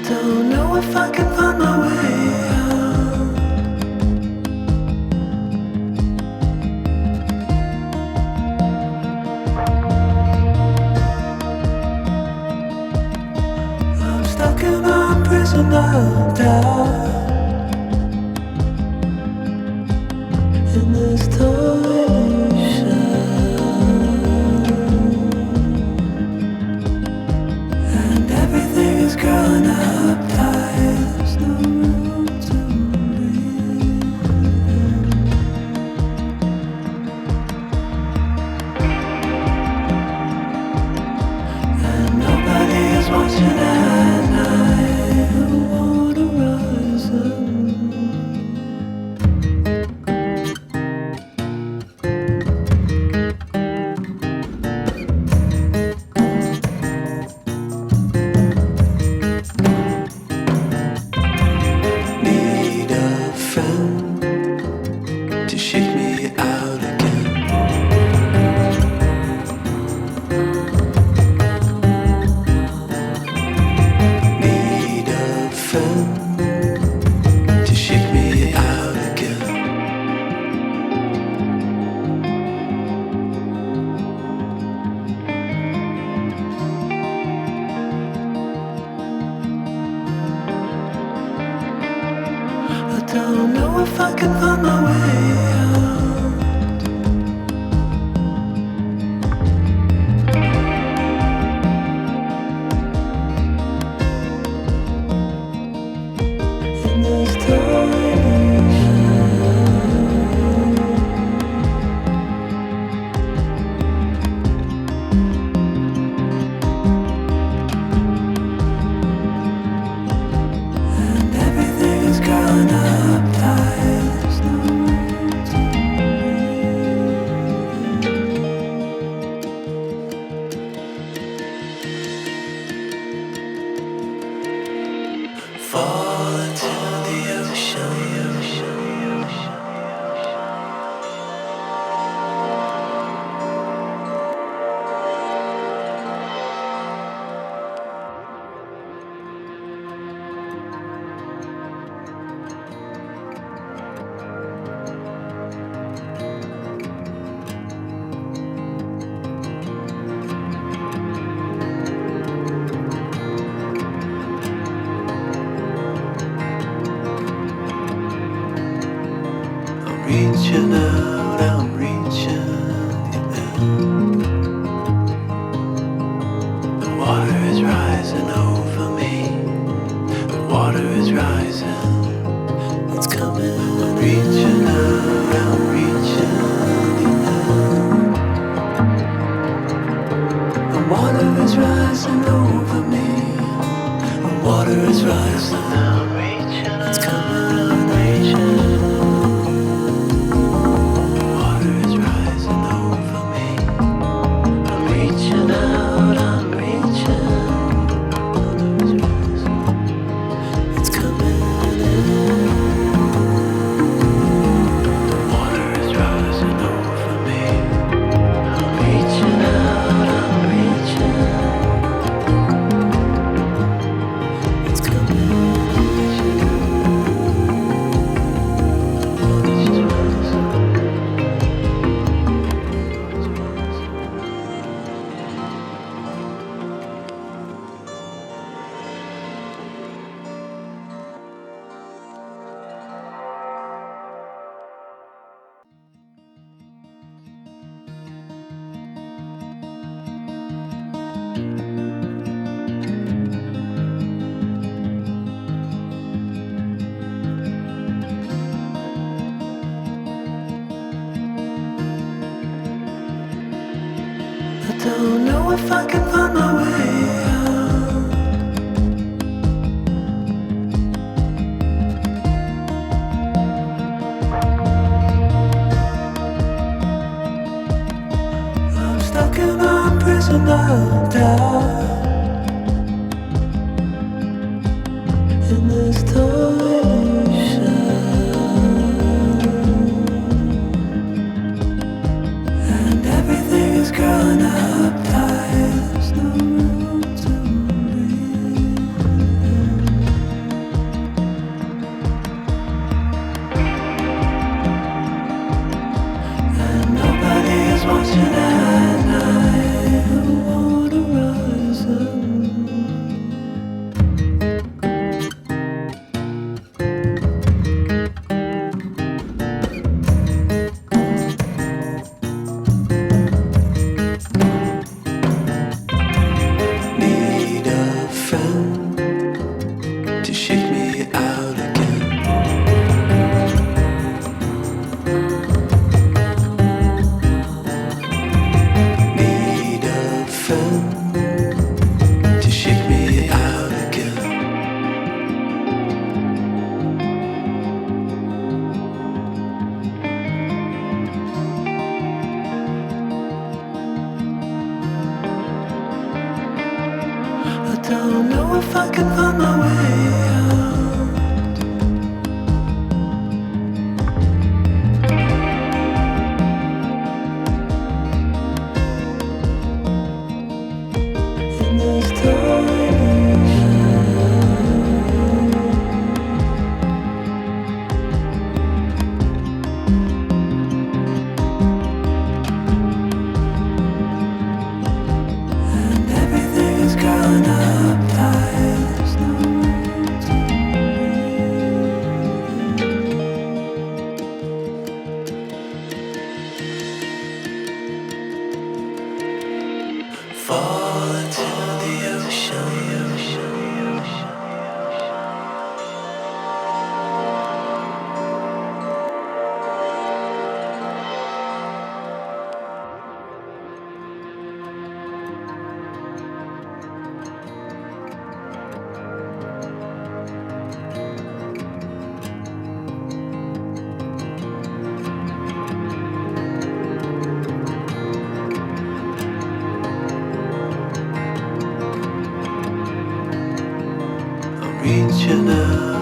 don't know if I can find my way out. I'm stuck in a prison of doubt. In this toy shell, and everything is growing up tight. There's no room to breathe, and nobody is watching at night. The water rising. Don't know if I can find my way out. In this tiny shell, and everything is growing up tight. There's no room to breathe. Fall into the ocean. Reaching out, I'm reaching out. The water is rising over me. The water is rising. It's coming. I'm reaching out, I'm reaching out. The water is rising over me. The water is rising. I'm reaching. It's coming. I'm reaching. Don't know if I can find my way out. I'm stuck in a prison of doubt. In this toy shell, and everything is growing up tight. There's no room to breathe. friend to shake me out again. I don't know if I can find my way out. In this tiny and everything is growing up tight. There's no room to fall into the ocean. I'm reaching out.